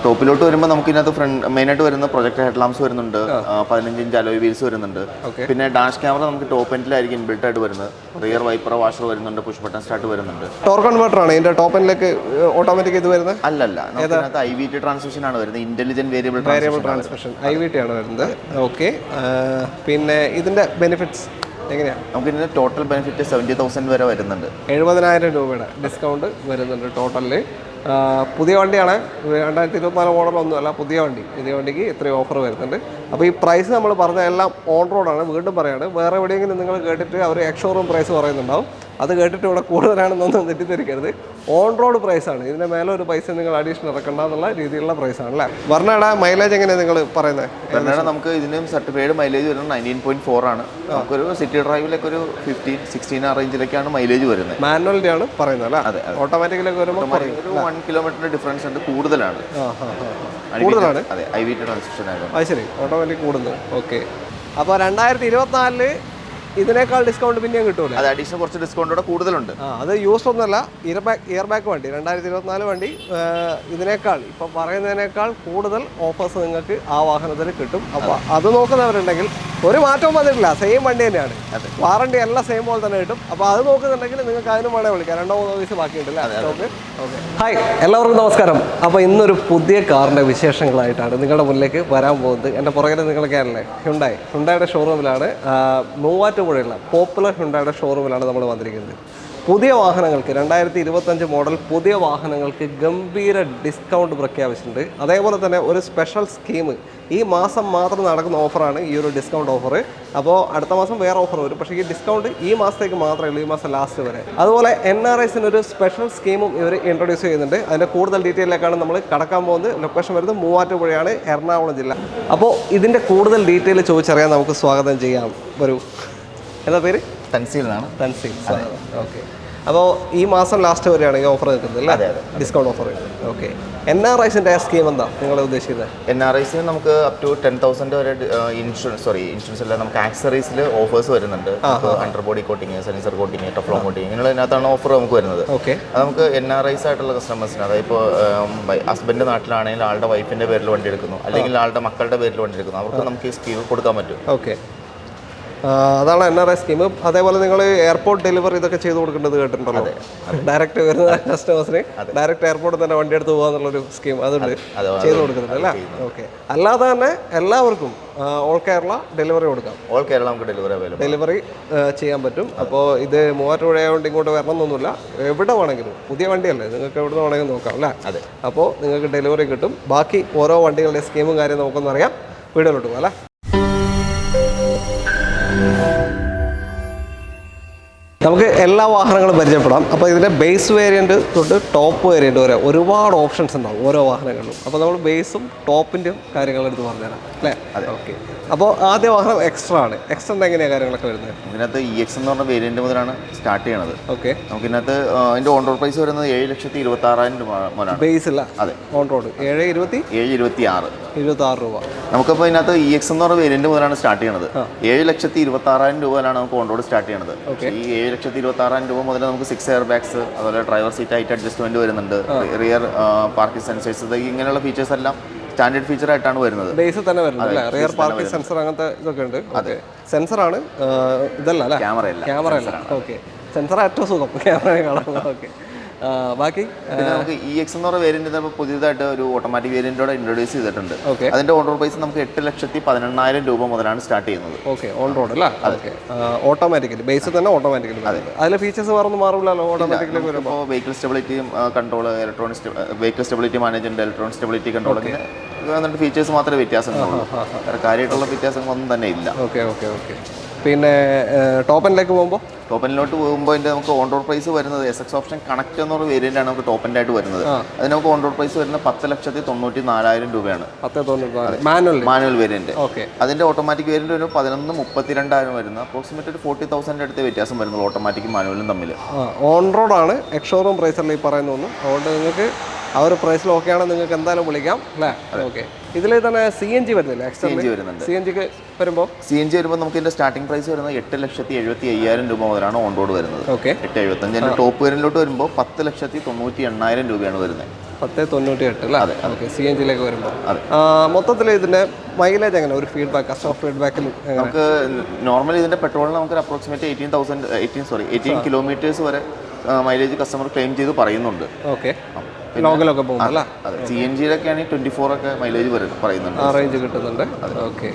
ടോപ്പിലോട്ട് വരുമ്പോൾ നമുക്ക് ഇതിനകത്ത് ഫ്രണ്ട് മെയിനായിട്ട് വരുന്ന പ്രൊജക്ടർ ഹെഡ് ലാംപ്സ് വരുന്നുണ്ട്, 15-ഇഞ്ച് അലോയ് വീൽസ് വരുന്നുണ്ട്. പിന്നെ ഡാഷ് ക്യാമറ നമുക്ക് ടോപ്പ് എൻഡിലായിരിക്കും ഇൻബിൽട്ട് ആയിട്ട് വരുന്നത്. റിയർ വൈപ്പർ വാഷർ വരുന്നുണ്ട്, പുഷ് ബട്ടൺ സ്റ്റാർട്ട് വരുന്നുണ്ട്. ടോർക്ക് കൺവേർട്ടർ ആണ് ഇതിന്റെ ടോപ്പ് എൻഡിലേക്ക് ഓട്ടോമാറ്റിക് ഇത് വരുന്നത്? അല്ലല്ല, ഇതിനകത്ത് IVT ട്രാൻസ്മിഷൻ ആണ് വരുന്നത്. ഇന്റലിജന്റ് വേരിയബിൾ ട്രാൻസ്മിഷൻ IVT ആണ് വരുന്നത്. ഓക്കെ, പിന്നെ ഇതിന്റെ ബെനിഫിറ്റ്സ് എങ്ങനെയാണ്? നമുക്ക് ഇതിന്റെ ടോട്ടൽ ബെനിഫിറ്റ് 70,000 വരെ വരുന്നുണ്ട്. 70,000 രൂപയുടെ ഡിസ്കൗണ്ട് വരുന്നുണ്ട് ടോട്ടലിൽ. പുതിയ വണ്ടിയാണ്, 2024 മോഡലൊന്നും അല്ല, പുതിയ വണ്ടിക്ക് ഇത്രയും ഓഫർ വരുന്നുണ്ട്. അപ്പോൾ ഈ പ്രൈസ് നമ്മൾ പറഞ്ഞ എല്ലാം ഓൺ റോഡാണ്. വീണ്ടും പറയാണ്, വേറെ എവിടെയെങ്കിലും നിങ്ങൾ കേട്ടിട്ട് അവർ എക്സ്ഷോറൂം പ്രൈസ് പറയുന്നുണ്ടാവും, അത് കേട്ടിട്ട് ഇവിടെ കൂടുതലാണെന്നൊന്നും തെറ്റിദ്ധരിക്കരുത്. ഓൺ റോഡ് പ്രൈസാണ്. ഇതിൻ്റെ മേലെ ഒരു പൈസ നിങ്ങൾ അഡീഷണൽ ഇറക്കണ്ട എന്നുള്ള രീതിയിലുള്ള പ്രൈസാണ് അല്ലേ? വർണ്ണയുടെ മൈലേജ് എങ്ങനെയാണ് നിങ്ങൾ പറയുന്നത്? വർണ്ണയുടെ നമുക്ക് ഇതിനും സർട്ടിഫൈഡ് മൈലേജ് വരുന്നത് 19.4 ആണ്. നമുക്കൊരു സിറ്റി ഡ്രൈവിലേക്ക് ഒരു 15-16 ആ റേഞ്ചിലേക്കാണ് മൈലേജ് വരുന്നത്. മാനുവലിറ്റി ആണ് പറയുന്നത് അല്ലേ? അതെ. ഓട്ടോമാറ്റിക്കിലേക്ക് വരുമ്പോൾ ഒരു 1 കിലോമീറ്ററിന്റെ ഡിഫറൻസ് ഉണ്ട്, കൂടുതലാണ്. അതെ, IVT ട്രാൻസ്മിഷൻ ആയിരുന്നു. അത് ശരി, ഓട്ടോമാറ്റിക് കൂടുന്നു. ഓക്കെ, അപ്പോൾ 2024 ഇതിനേക്കാൾ ഡിസ്കൗണ്ട് പിന്നെയും കിട്ടൂല? അത് അഡീഷണൽ കുറച്ച് ഡിസ്കൗണ്ടോടെ കൂടുതലുണ്ട്. അത് യൂസ് ഒന്നുമല്ല, ഇയർ ബാക്ക് വണ്ടി 2024 വണ്ടി ഇതിനേക്കാൾ ഇപ്പം പറയുന്നതിനേക്കാൾ കൂടുതൽ ഓഫേഴ്സ് നിങ്ങൾക്ക് ആ വാഹനത്തിൽ കിട്ടും. അപ്പോൾ അത് നോക്കുന്നവരുണ്ടെങ്കിൽ ഒരു മാറ്റവും വന്നിട്ടില്ല, സെയിം വണ്ടി തന്നെയാണ്. വാറണ്ടി എല്ലാം സെയിം പോലെ തന്നെ കിട്ടും. അപ്പോൾ അത് നോക്കുന്നുണ്ടെങ്കിൽ നിങ്ങൾക്ക് അതിനും വേണേൽ വിളിക്കാം. 2-3 ദിവസം ബാക്കിയുണ്ടല്ലേ? ഓക്കെ. ഹായ്, എല്ലാവർക്കും നമസ്കാരം. അപ്പോൾ ഇന്നൊരു പുതിയ കാറിൻ്റെ വിശേഷങ്ങളായിട്ടാണ് നിങ്ങളുടെ മുന്നിലേക്ക് വരാൻ പോകുന്നത്. എൻ്റെ പുറകിൽ നിങ്ങൾ കേരളേ ഹ്യുണ്ടായുടെ ഷോറൂമിലാണ്, മൂവാറ്റുപുഴയുള്ള പോപ്പുലർ ഹ്യുണ്ടായുടെ ഷോറൂമിലാണ് നമ്മൾ വന്നിരിക്കുന്നത്. പുതിയ വാഹനങ്ങൾക്ക് 2025 മോഡൽ പുതിയ വാഹനങ്ങൾക്ക് ഗംഭീര ഡിസ്കൗണ്ട് പ്രഖ്യാപിച്ചിട്ടുണ്ട്. അതേപോലെ തന്നെ ഒരു സ്പെഷ്യൽ സ്കീം ഈ മാസം മാത്രം നടക്കുന്ന ഓഫറാണ് ഈ ഒരു ഡിസ്കൗണ്ട് ഓഫർ. അപ്പോൾ അടുത്ത മാസം വേറെ ഓഫർ വരും, പക്ഷേ ഈ ഡിസ്കൗണ്ട് ഈ മാസത്തേക്ക് മാത്രമേ ഉള്ളൂ, ഈ മാസം ലാസ്റ്റ് വരെ. അതുപോലെ NRIസിന് ഒരു സ്പെഷ്യൽ സ്കീമും ഇവർ ഇൻട്രൊഡ്യൂസ് ചെയ്യുന്നുണ്ട്. അതിൻ്റെ കൂടുതൽ ഡീറ്റെയിലേക്കാണ് നമ്മൾ കടക്കാൻ പോകുന്നത്. ലൊക്കേഷൻ വരുന്നത് മൂവാറ്റുപുഴയാണ്, എറണാകുളം ജില്ല. അപ്പോൾ ഇതിൻ്റെ കൂടുതൽ ഡീറ്റെയിൽ ചോദിച്ചറിയാൻ നമുക്ക് സ്വാഗതം ചെയ്യാം. വരൂ. എന്താ പേര്? തൻസീൽ. ഓക്കെ. അപ്പോൾ ഈ മാസം ലാസ്റ്റ് വരെയാണ് ഈ ഓഫർ കിട്ടുന്നത് അല്ലേ? Discount offer. ഓക്കെ. NRIസിൻ്റെ സ്കീം എന്താ നിങ്ങൾ ഉദ്ദേശിക്കുന്നത്? NRIസിന് നമുക്ക് അപ് ടു 10,000 വരെ ഇൻഷുറൻസ് അല്ല, നമുക്ക് ആക്സറീസിൽ ഓഫേഴ്സ് വരുന്നുണ്ട്. Under body coating, sensor coating, Teflon coating, ഇങ്ങനെയുള്ളതിനകത്താണ് ഓഫർ നമുക്ക് വരുന്നത്. ഓക്കെ. അത് നമുക്ക് NRIs ആയിട്ടുള്ള കസ്റ്റമേഴ്സിന്, അതായത് ഇപ്പോൾ ഹസ്ബൻഡ് നാട്ടിലാണെങ്കിൽ ആളുടെ വൈഫിൻ്റെ പേരിൽ വണ്ടി എടുക്കുന്നു, അല്ലെങ്കിൽ ആളുടെ മക്കളുടെ പേരിൽ വണ്ടി എടുക്കുന്നു, അവർക്ക് നമുക്ക് ഈ സ്കീം കൊടുക്കാൻ പറ്റും. ഓക്കെ, അതാണ് NRI സ്കീം. അതേപോലെ നിങ്ങൾ എയർപോർട്ട് ഡെലിവറി ഇതൊക്കെ ചെയ്ത് കൊടുക്കേണ്ടത് കേട്ടിട്ടുണ്ടല്ലോ. ഡയറക്റ്റ് വരുന്ന കസ്റ്റമേഴ്സിന് ഡയറക്റ്റ് എയർപോർട്ടിൽ തന്നെ വണ്ടി എടുത്ത് പോകാന്നുള്ളൊരു സ്കീം അതുണ്ട്, ചെയ്ത് കൊടുക്കുന്നുണ്ട് അല്ലേ? ഓക്കെ. അല്ലാതെ തന്നെ എല്ലാവർക്കും ഓൾ കേരള ഡെലിവറി കൊടുക്കാം. ഓൾ കേരള നമുക്ക് ഡെലിവറി ചെയ്യാൻ പറ്റും. അപ്പോൾ ഇത് മൂവാറ്റുപുഴയായതുകൊണ്ട് ഇങ്ങോട്ട് വരണം എന്നൊന്നുമില്ല, എവിടെ വേണമെങ്കിലും. പുതിയ വണ്ടിയല്ലേ, നിങ്ങൾക്ക് എവിടെ നിന്ന് വേണമെങ്കിലും നോക്കാം അല്ലേ? അതെ. അപ്പോൾ നിങ്ങൾക്ക് ഡെലിവറി കിട്ടും. ബാക്കി ഓരോ വണ്ടികളുടെ സ്കീമും കാര്യം നമുക്കൊന്നറിയാം. വീഡിയോയിലോട്ട് പോകാം അല്ലേ? നമുക്ക് എല്ലാ വാഹനങ്ങളും പരിചയപ്പെടാം. അപ്പോൾ ഇതിൻ്റെ ബേസ് വേരിയൻറ്റ് തൊട്ട് ടോപ്പ് വേരിയൻറ്റ് വരെ ഒരുപാട് ഓപ്ഷൻസ് ഉണ്ടാവും ഓരോ വാഹനങ്ങളിലും. അപ്പോൾ നമ്മൾ ബേസും ടോപ്പിൻ്റെയും കാര്യങ്ങളെടുത്ത് പറഞ്ഞുതരാം അല്ലേ? ഓക്കെ. അപ്പോൾ ആദ്യ വാഹനം എക്സ്ട്രാ ആണ്. എക്സ്ട്രാൻ്റെ എങ്ങനെയാണ് കാര്യങ്ങളൊക്കെ വരുന്നത്? ഇതിനകത്ത് EX എന്ന് പറഞ്ഞ വേരിയൻറ്റ് മുതലാണ് സ്റ്റാർട്ട് ചെയ്യണത്. ഓക്കെ. നമുക്ക് ഇതിനകത്ത് അതിൻ്റെ ഓൺ റോഡ് പ്രൈസ് വരുന്നത് 7,26,000 രൂപ മുതലാണ്. ബേസ് ഇല്ല? അതെ, ഓൺ റോഡ് 7,26 രൂപ. നമുക്കപ്പോൾ ഇതിനകത്ത് EX എന്ന് പറഞ്ഞ വേരിയൻറ്റ് മുതലാണ് സ്റ്റാർട്ട് ചെയ്യണത്. 7,26,000 രൂപ മുതലാണ് നമുക്ക് ഓൺ റോഡ് സ്റ്റാർട്ട് ചെയ്യണത്. ഈ 7,26,000 രൂപ മുതൽ നമുക്ക് 6 എയർ ബാഗ്സ്, അതുപോലെ ഡ്രൈവർ സീറ്റ് ഹൈറ്റ് അഡ്ജസ്റ്റ്മെന്റ് വരുന്നുണ്ട്, റിയർ പാർക്കിംഗ് സെൻസേഴ്സ്, ഇങ്ങനെയുള്ള ഫീച്ചേഴ്സ് എല്ലാം സ്റ്റാൻഡേർഡ് ഫീച്ചർ ആയിട്ടാണ് വരുന്നത്. ബേസിൽ തന്നെ വരുന്നത് അല്ലേ? റിയർ പാർക്കിംഗ് സെൻസർ അങ്ങനത്തെ ഇതൊക്കെ ഉണ്ട്. അതെ, സെൻസറാണ്, ഇതല്ല അല്ലേ? ക്യാമറ അല്ല. ഓക്കെ, സെൻസർ ഏറ്റവും സുഖം, ക്യാമറ കാണാം. ഓക്കെ. ബാക്കി നമുക്ക് EX എന്ന് പറയുന്ന വേരിയന്റ് പുതിയതായിട്ട് ഒരു ഓട്ടോമാറ്റിക് വേരിയന്റോടെ ഇൻട്രൊഡ്യൂസ് ചെയ്തിട്ടുണ്ട്. അതിന്റെ ഓൺ റോഡ് പ്രൈസ് നമുക്ക് 8,18,000 രൂപ മുതലാണ് സ്റ്റാർട്ട് ചെയ്യുന്നത്. ഓക്കെ, ഓൺ റോഡ് അല്ല? ഓക്കെ. ഓട്ടോമാറ്റിക്കലി ബേസിൽ തന്നെ ഓട്ടോമാറ്റിക്കലി. അതിലെ ഫീച്ചേഴ്സ് വേറെ ഒന്നും മാറില്ലല്ലോ ഓട്ടോമാറ്റിക്കലി വരുമ്പോൾ? Vehicle stability control, electronic vehicle stability management, electronic stability control, എന്നിട്ട് ഫീച്ചേഴ്സ് മാത്രമേ വ്യത്യാസങ്ങളുള്ളൂ, വേറെ കാര്യമായിട്ടുള്ള വ്യത്യാസങ്ങളൊന്നും തന്നെ ഇല്ല. Okay okay okay. പിന്നെ ടോപ്പനിലേക്ക് പോകുമ്പോൾ നമുക്ക് ഓൺ റോഡ് പ്രൈസ് വരുന്നത് SX ഓപ്ഷൻ കണക്ട് എന്ന് പറഞ്ഞ വേരിയന്റ് ആണ് നമുക്ക് ടോപ്പ് എൻഡ് ആയിട്ട് വരുന്നത്. അതിന് നമുക്ക് ഓൺ റോഡ് പ്രൈസ് വരുന്നത് 10,94,000 രൂപയാണ്. Manual variant. അതിന്റെ ഓട്ടോമാറ്റിക് വേരിയന്റ് ഒരു 11,32,000 വരുന്നത്. അപ്രോക്സിമേറ്റ് ഒരു 40,000 അടുത്ത് വ്യത്യാസം വരുന്നത് ഓട്ടോമാറ്റിക്കും മാനുവലും തമ്മിൽ. ഓൺ റോഡാണ് എക്സ്ഷോറൂം പ്രൈസ് അല്ല ഈ പറയുന്നൊന്നും. അതുകൊണ്ട് നിങ്ങൾക്ക് ആ ഒരു പ്രൈസിൽ ഓക്കെ ആണെങ്കിൽ നിങ്ങൾക്ക് എന്തായാലും വിളിക്കാം അല്ലേ? ഓക്കെ. ഇതിൽ തന്നെ CNG വരുന്നില്ല? CNG വരുന്നുണ്ട്. CNGക്ക് വരുമ്പോൾ നമുക്ക് ഇതിന്റെ സ്റ്റാർട്ടിംഗ് പ്രൈസ് വരുന്നത് 8,75,000 രൂപ മുതലാണ് ഓൺ റോഡ് വരുന്നത്. ഓക്കെ. 8,75. അതിന്റെ ടോപ്പ് വേരിയന്റിലോട്ട് വരുമ്പോൾ 10,98,000 രൂപയാണ് വരുന്നത്. 1098 അല്ലേ? അതെ. ഓക്കെ, CNG വരുമ്പോൾ മൊത്തത്തിൽ ഇതിൻ്റെ മൈലേജ് എങ്ങനെ, ഒരു ഫീഡ്ബാക്ക്, കസ്റ്റമർ ഫീഡ്ബാക്കിൽ നമുക്ക് നോർമലി ഇതിൻ്റെ പെട്രോളിന് നമുക്ക് അപ്രോക്സിമേറ്റ് 18 കിലോമീറ്റേഴ്സ് വരെ മൈലേജ് കസ്റ്റമർ ക്ലെയിം ചെയ്ത് പറയുന്നുണ്ട്. ഓക്കെ, ലോകലൊക്കെ പോകുന്നല്ലേ? അതെ. CNG-യിലൊക്കെ ആണെങ്കിൽ 24 ഒക്കെ മൈലേജ് പറയുന്നുണ്ട്, ആ റേഞ്ച് കിട്ടുന്നുണ്ട്. ഓക്കെ,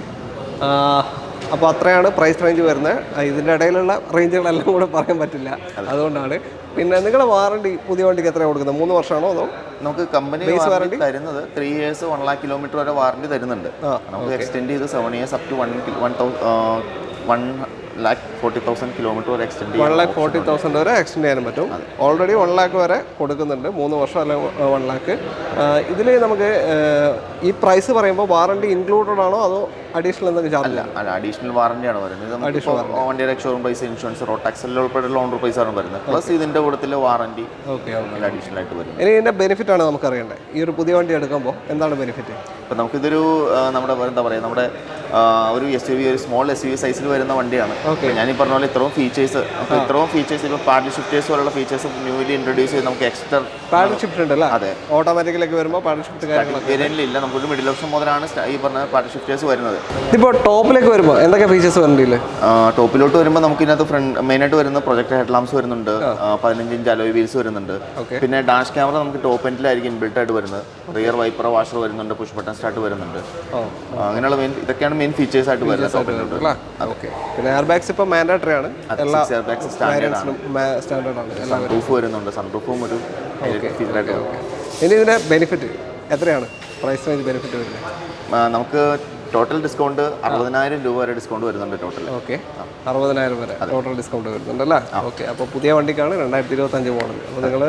അപ്പോൾ അത്രയാണ് പ്രൈസ് റേഞ്ച് വരുന്നത്. ഇതിൻ്റെ ഇടയിലുള്ള റേഞ്ചുകളെല്ലാം കൂടെ പറയാൻ പറ്റില്ല, അതുകൊണ്ടാണ്. പിന്നെ നിങ്ങളുടെ വാറണ്ടി പുതിയ വണ്ടിക്ക് എത്രയാണ് കൊടുക്കുന്നത്? 3 വർഷമാണോ അതോ? നമുക്ക് കമ്പനി വാറണ്ടി തരുന്നത് 3 years 1 lakh കിലോമീറ്റർ വരെ വാറണ്ടി തരുന്നുണ്ട്. നമുക്ക് എക്സ്റ്റെൻഡ് ചെയ്ത് 7 years up to 1,40,000 കിലോമീറ്റർ വരെ എക്സ്റ്റെൻഡ് ചെയ്യാം. 1,40,000 വരെ എക്സ്റ്റെൻഡ് ചെയ്യാനും പറ്റും. ഓൾറെഡി 1 lakh വരെ കൊടുക്കുന്നുണ്ട്, 3 വർഷം അല്ലെങ്കിൽ 1 lakh. ഇതിൽ നമുക്ക് ഈ പ്രൈസ് പറയുമ്പോൾ വാറണ്ടി ഇൻക്ലൂഡഡ് ആണോ അതോ അഡീഷണൽ എന്തെങ്കിലും ചാർജ്? അല്ല, അഡീഷണൽ വാറണ്ടിയാണ് വരുന്നത്. വണ്ടിയുടെ showroom price, insurance, road tax എല്ലാം ഉൾപ്പെടെയുള്ള ഓൺ റോഡ് പ്രൈസ് ആണ് വരുന്നത്. പ്ലസ് ഇതിന്റെ കൂട്ടത്തിലെ വാറണ്ടി അഡീഷണൽ ആയിട്ട് വരും. ഇനി ഇതിന്റെ ബെനിഫിറ്റ് ആണ് നമുക്ക് അറിയേണ്ടത്. ഈ ഒരു പുതിയ വണ്ടി എടുക്കുമ്പോൾ എന്താണ് ബെനിഫിറ്റ്? ഇപ്പം നമുക്കിതൊരു നമ്മുടെ എന്താ പറയുക, നമ്മുടെ ഒരു SUV, ഒരു സ്മോൾ SUV സൈസിൽ വരുന്ന വണ്ടിയാണ്. ഞാൻ ഈ പറഞ്ഞ പോലെ ഇത്രയും ഫീച്ചേഴ്സ് ഇപ്പോൾ പാഡൽ ഷിഫ്റ്റേഴ്സ് പോലുള്ള ഫീച്ചേഴ്സ് ന്യൂലി ഇൻട്രൊഡ്യൂസ് ചെയ്ത് നമുക്ക് എക്സ്ട്രാ പാഡൽ ഷിഫ്റ്റ് ഉണ്ടല്ലോ. അതെ, ഓട്ടോമാറ്റിക്കിലേക്ക് വരുമ്പോൾ പാഡൽ ഷിഫ്റ്റ് വേരിയന്റിലില്ല. നമുക്കൊരു മിഡിൽ ഓപ്ഷൻ മുതലാണ് ഈ പറഞ്ഞ പാഡൽ ഷിഫ്റ്റേഴ്സ് വരുന്നത്. ഇപ്പോൾ ടോപ്പിലേക്ക് വരുമ്പോൾ എന്തൊക്കെ ഫീച്ചേഴ്സ് വരുന്നുണ്ട്? ടോപ്പിലോട്ട് വരുമ്പോൾ നമുക്ക് ഇതിനകത്ത് മെയിനായിട്ട് വരുന്ന പ്രൊജക്ടർ ഹെഡ് ലാംപ്സ് വരുന്നുണ്ട്, 15 ഇഞ്ച് അലോയ് വീൽസ് വരുന്നുണ്ട്. പിന്നെ ഡാഷ് ക്യാമറ നമുക്ക് ടോപ്പ് എൻഡിലായിരിക്കും ഇൻബിൽട്ട് ആയിട്ട് വരുന്നത്. റിയർ വൈപ്പർ വാഷർ വരുന്നുണ്ട്, പുഷ് ബട്ടൺ സ്റ്റാർട്ട് വരുന്നുണ്ട്. അങ്ങനെയുള്ള ഇതൊക്കെയാണ് മെയിൻ ഫീച്ചേഴ്സ് ആയിട്ട് വരുന്നത്. പിന്നെ എയർ ബാഗ്സ് ഇപ്പോൾ മാൻഡേറ്ററി ആണ്, എല്ലാ എയർ ബാഗ്സ് സ്റ്റാൻഡേർഡ് ആണ്. സൺറൂഫ് വരുന്നുണ്ട്, സൺറൂഫും ഒരു ഫീച്ചറായിട്ട് വരും. ഇനി ഇതിന്റെ ബെനിഫിറ്റ് എത്രയാണ്? പ്രൈസ് റേഞ്ച് ബെനിഫിറ്റ് വരുന്നത് നമുക്ക് ടോട്ടൽ ഡിസ്കൗണ്ട് 60,000 രൂപ വരെ ഡിസ്കൗണ്ട് വരുന്നുണ്ട് ടോട്ടൽ. ഓക്കെ, 60,000 വരെ ടോട്ടൽ ഡിസ്കൗണ്ട് വരുന്നുണ്ടല്ലേ? ഓക്കെ, അപ്പോൾ പുതിയ വണ്ടിക്കാണ് 2025 മോഡൽ. അപ്പോൾ നിങ്ങൾ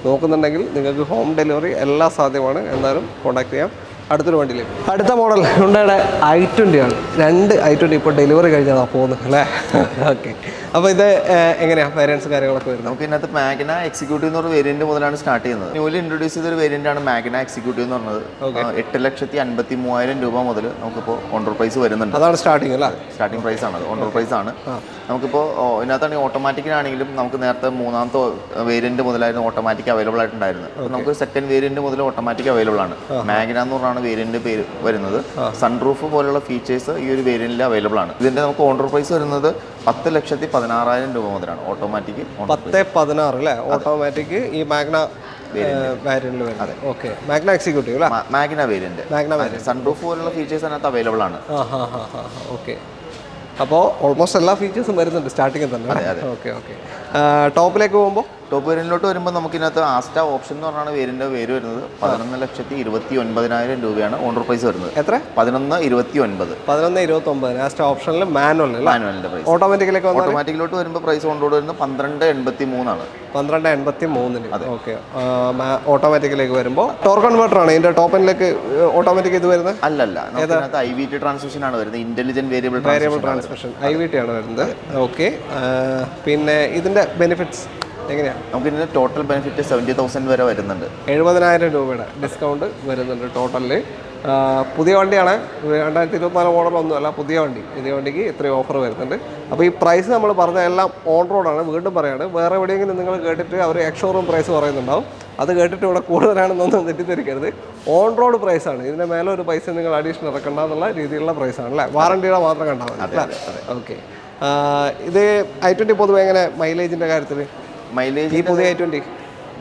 നോക്കുന്നുണ്ടെങ്കിൽ നിങ്ങൾക്ക് ഹോം ഡെലിവറി എല്ലാം സാധ്യമാണ്. എന്തായാലും കോൺടാക്ട് ചെയ്യാം. അടുത്തൊരു വണ്ടിയിലേക്ക്, അടുത്ത മോഡൽ ഹ്യുണ്ടായുടെ i20 ആണ്. 2 i20 ഇപ്പോൾ ഡെലിവറി കഴിഞ്ഞതാണ് പോകുന്നത് അല്ലേ? ഓക്കെ, അപ്പോൾ ഇത് എങ്ങനെയാണ് വേരിയൻസ് കാര്യങ്ങളൊക്കെ വരുന്നത്? നമുക്ക് ഇതിനകത്ത് മാഗ്ന എക്സിക്യൂട്ടീവ് എന്ന് പറഞ്ഞ വേരിയന്റ് മുതലാണ് സ്റ്റാർട്ട് ചെയ്യുന്നത്. ന്യൂലി ഇൻട്രൊഡ്യൂസ് ചെയ്തൊരു വേരിയന്റ് ആണ് മാഗ്ന എക്സിക്യൂട്ടീവ് എന്ന് പറഞ്ഞത്. 8,53,000 രൂപ മുതൽ നമുക്കിപ്പോൾ ഓൺ റോഡ് പ്രൈസ് വരുന്നുണ്ട്. അതാണ് സ്റ്റാർട്ടിംഗ് അല്ലേ? സ്റ്റാർട്ടിംഗ് പ്രൈസ് ആണ്, ഓൺ റോഡ് പ്രൈസ് ആണ്. നമുക്കിപ്പോൾ ഇതിനകത്താണെങ്കിൽ ഓട്ടോമാറ്റിക്കിനാണെങ്കിലും നമുക്ക് നേരത്തെ 3ാമത്തെ വേരിയന്റ് മുതലായിരുന്നു ഓട്ടോമാറ്റിക് അവൈലബിൾ ആയിട്ടുണ്ടായിരുന്നത്. അപ്പോൾ നമുക്ക് സെക്കൻഡ് വേരിയന്റ് മുതൽ ഓട്ടോമാറ്റിക് അവൈലബിൾ ആണ്. മാഗ്ന എന്ന് പറഞ്ഞാണ് വേരിയന്റ് പേര് വരുന്നത്. സൺറൂഫ് പോലുള്ള ഫീച്ചേഴ്സ് ഈ ഒരു വേരിയന്റിൽ അവൈലബിൾ ആണ്. ഇതിന്റെ നമുക്ക് ഓൺ റോഡ് പ്രൈസ് വരുന്നത് 10,16,000 രൂപ മുതലാണ് ഓട്ടോമാറ്റിക്. 10,16 അല്ലേ ഓട്ടോമാറ്റിക് ഈ മാഗ്ന വേരിയന്റിൽ വരുന്നത്. ഓക്കെ, മാഗ്ന എക്സിക്യൂട്ടീവ് അല്ലേ? മാഗ്ന വേരിയന്റ്, സൺറൂഫ് പോലുള്ള ഫീച്ചേഴ്സ് അതിനകത്ത് അവൈലബിൾ ആണ്. ഓക്കെ, അപ്പോൾ ഓൾമോസ്റ്റ് എല്ലാ ഫീച്ചേഴ്സും വരുന്നുണ്ട് സ്റ്റാർട്ടിങ്ങിൽ തന്നെ. ഓക്കെ ഓക്കെ, ടോപ്പിലേക്ക് പോകുമ്പോൾ ടോപ്പ് വേരിയന്റിലോട്ട് വരുമ്പോൾ നമുക്കിതിനകത്ത് ആസ്റ്റ ഓപ്ഷൻ എന്ന് പറഞ്ഞാണ് വേരിയന്റ് പേര് വരുന്നത്. 11,29,000 രൂപയാണ് ഓൺ റോഡ് പ്രൈസ് വരുന്നത്. എത്ര? 11,29,000 ആസ്റ്റ ഓപ്ഷനിൽ മാനുവലിന്റെ പ്രൈസ്. ഓട്ടോമാറ്റിക്കിലോട്ട് വരുമ്പോൾ പ്രൈസ് ഓൺ റോഡ് വരുന്നത് 12,83 ആണ്. 12,83. ഓക്കെ, ഓട്ടോമാറ്റിക്കിലേക്ക് വരുമ്പോൾ ടോർക്ക് കൺവേർട്ടർ ആണ് ഇതിന്റെ ടോപ്പ് എൻഡിലേക്ക് ഓട്ടോമാറ്റിക് ഇത് വരുന്നത്? അല്ലല്ല, IVT ട്രാൻസ്മിഷൻ ആണ് വരുന്നത്. ഇന്റലിജന്റ് വേരിയബിൾ ട്രാൻസ്മിഷൻ IVT ആണ് വരുന്നത്. ഓക്കെ, പിന്നെ ഇതിന്റെ ബെനിഫിറ്റ്സ് എങ്ങനെയാണ്? നമുക്ക് ഇതിന്റെ ടോട്ടൽ ബെനിഫിറ്റ് 70,000 വരെ വരുന്നുണ്ട്. 70,000 രൂപയുടെ ഡിസ്കൗണ്ട് വരുന്നുണ്ട് ടോട്ടലിൽ. പുതിയ വണ്ടിയാണ്, 2024 മോഡലൊന്നും അല്ല, പുതിയ വണ്ടിക്ക് ഇത്രയും ഓഫർ വരുന്നുണ്ട്. അപ്പോൾ ഈ പ്രൈസ് നമ്മൾ പറഞ്ഞ എല്ലാം ഓൺ റോഡാണ്. വീണ്ടും പറയാണ്, വേറെ എവിടെയെങ്കിലും നിങ്ങൾ കേട്ടിട്ട് അവർ എക്സ്ഷോറൂം പ്രൈസ് പറയുന്നുണ്ടാവും. അത് കേട്ടിട്ട് ഇവിടെ കൂടുതലാണെന്നൊന്നും തെറ്റിദ്ധരിക്കരുത്. ഓൺ റോഡ് പ്രൈസാണ്. ഇതിൻ്റെ മേലെ ഒരു പൈസ നിങ്ങൾ അഡീഷണൽ ഇറക്കണ്ട എന്നുള്ള രീതിയിലുള്ള പ്രൈസാണ് അല്ലേ? വാറണ്ടിയുടെ മാത്രം കണ്ടാൽ മതി അല്ലേ? ഓക്കെ, ഇത് i20 പൊതുവെ എങ്ങനെ മൈലേജിൻ്റെ കാര്യത്തിൽ? മൈലേജ് പുതിയ i20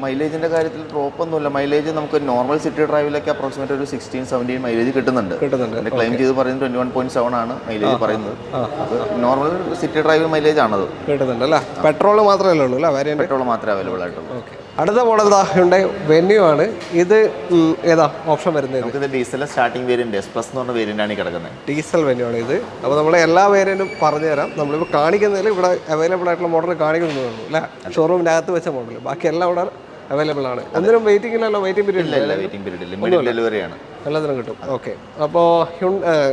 മൈലേജിന്റെ കാര്യത്തിൽ ഡ്രോപ്പ് ഒന്നുമില്ല. മൈലേജ് നമുക്ക് നോർമൽ സിറ്റി ഡ്രൈവിലൊക്കെ അപ്രോക്സിമേറ്റ് ഒരു 16-17 മൈലേജ് കിട്ടുന്നുണ്ട്. ക്ലെയിം ചെയ്ത് പറയുന്നത് 21.7 ആണ് മൈലേജ് പറയുന്നത്. നോർമൽ സിറ്റി ഡ്രൈവ് മൈലേജ് ആണത് കിട്ടുന്നുണ്ട് അല്ലേ? പെട്രോൾ മാത്രമേ ഉള്ളൂ അല്ലേ? പെട്രോൾ മാത്രമേ അവൈലബിൾ ആയിട്ടുള്ളൂ. അടുത്ത മോഡൽ ഹ്യുണ്ടായ് വെന്യൂ ആണ്. ഇത് ഏതാ ഓപ്ഷൻ വരുന്നത്? നമുക്കിത് ഡീസൽ സ്റ്റാർട്ടിംഗ് വേരിയന്റ് S+ എന്ന് പറഞ്ഞ വേരിയന്റ് ആണ് കിടക്കുന്നത്. ഡീസൽ വെന്യൂ ആണ് ഇത്. അപ്പോൾ നമ്മൾ എല്ലാ വേരിയന്റും പറഞ്ഞു തരാം. നമ്മളിപ്പോൾ കാണിക്കുന്നതിൽ ഇവിടെ അവൈലബിൾ ആയിട്ടുള്ള മോഡൽ കാണിക്കുന്നുള്ളൂ അല്ലേ? ഷോറൂമിൻ്റെ അകത്ത് വെച്ച മോഡൽ, ബാക്കി എല്ലാം ഇവിടെ അവൈലബിൾ ആണ്. ഒന്നിനും വെയിറ്റിംഗ് ഇല്ലല്ലോ? വെയിറ്റിംഗ് പീരീഡ് ഇല്ല, വെയിറ്റിംഗ് പീരീഡ് ഇല്ല, ഡെലിവറി ആണ്. എല്ലാത്തിനും കിട്ടും. ഓക്കെ. അപ്പോൾ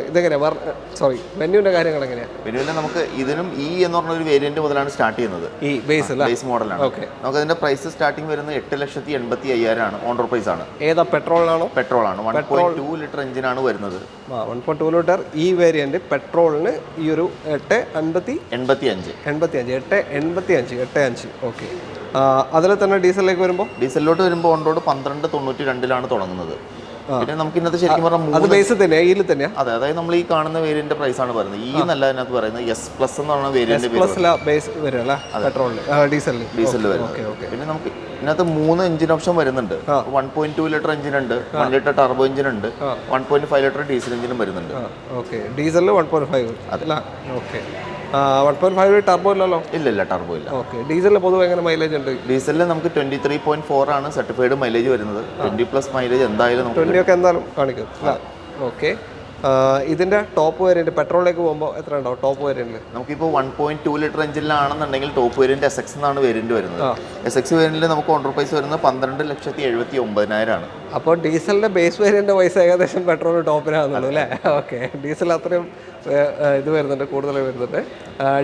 ഇതെങ്ങനെയാണ് സോറി വെന്യൂവിൻ്റെ കാര്യങ്ങൾ എങ്ങനെയാണ്? വെന്യൂവിൽ നമുക്ക് ഇതിനും എന്ന് പറഞ്ഞ ഒരു വേരിയന്റ് മുതലാണ് സ്റ്റാർട്ട് ചെയ്യുന്നത്. ഈ ബേസ് മോഡലാണ്. ഓക്കെ. നമുക്ക് അതിന്റെ പ്രൈസ് സ്റ്റാർട്ടിംഗ് വരുന്നത് 8,85,000 ഓൺ റോഡ് പ്രൈസ് ആണ്. ഏതാ പെട്രോളിനാണോ? പെട്രോളാണ്. 1.2 ലിറ്റർ എഞ്ചിനാണ് വരുന്നത്. 1.2 ലിറ്റർ ഈ വേരിയന്റ് പെട്രോളിന് ഈ ഒരു 885. ഓക്കെ. അതിൽ തന്നെ ഡീസലിലേക്ക് വരുമ്പോൾ ഡീസലിലോട്ട് വരുമ്പോൾ ഓൺ റോഡ് 12,92 തുടങ്ങുന്നത്. പിന്നെ നമുക്ക് ഇന്നത്തെ ശരിക്കും പറഞ്ഞാൽ അത് ബേസ് തന്നെയാ, ഇതിൽ തന്നെയാ? അതെ, അതായത് നമ്മൾ ഈ കാണുന്ന വേരിയന്റ് പ്രൈസ് ആണ് പറയുന്നത്. ഈ എന്നല്ല അതിനകത്ത് പറയുന്നത് S+ എന്ന് പറഞ്ഞ വേരിയന്റ് ബേസ് വരും പെട്രോളിൽ ഡീസലിൽ വരുന്നത്. പിന്നെ നമുക്ക് ഇതിനകത്ത് 3 എഞ്ചിൻ ഓപ്ഷൻ വരുന്നുണ്ട്. 1.2 ലിറ്റർ എഞ്ചിൻ ഉണ്ട്, 1 ലിറ്റർ ടർബോ എഞ്ചിൻ ഉണ്ട്, 1.5 ലിറ്റർ ഡീസൽ എഞ്ചിനും വരുന്നുണ്ട്. ഓക്കെ. ഡീസലിൽ 1.5 അല്ല. ഓക്കെ. 1.5 ടർബോ ഇല്ലല്ലോ? ഇല്ല, ടർബോ ഇല്ല. ഓക്കെ. ഡീസലിൽ പൊതുവെ എങ്ങനെ മൈലേജ് ഉണ്ട്? ഡീസലിൽ നമുക്ക് 23.4 ആണ് സർട്ടിഫൈഡ് മൈലേജ് വരുന്നത്. 20+ മൈലേജ് എന്തായാലും 20 ഒക്കെ എന്തായാലും കാണിക്കും. ഓക്കെ. ഇതിന്റെ ടോപ്പ് വേരിയന്റ് പെട്രോളിലേക്ക് പോകുമ്പോൾ എത്ര ഉണ്ടാവും ടോപ്പ് വേരിയന്റിൽ? നമുക്കിപ്പോൾ 1.2 ലിറ്റർ എഞ്ചിനിലാണെന്നുണ്ടെങ്കിൽ ടോപ്പ് വേരിയന്റ് SX എന്നാണ് വേരിയന്റ് വരുന്നത്. SX വേരിയന്റിൽ നമുക്ക് ഓൺ റോഡ് പ്രൈസ് വരുന്നത് 12,79,000 ആണ്. അപ്പോൾ ഡീസലിന്റെ ബേസ് വേരിയന്റ് പൈസ ഏകദേശം പെട്രോൾ ടോപ്പിനാകുന്നുള്ളൂ അല്ലേ? ഓക്കെ. ഡീസൽ അത്രയും ഇത് വരുന്നുണ്ട്, കൂടുതൽ വരുന്നുണ്ട്.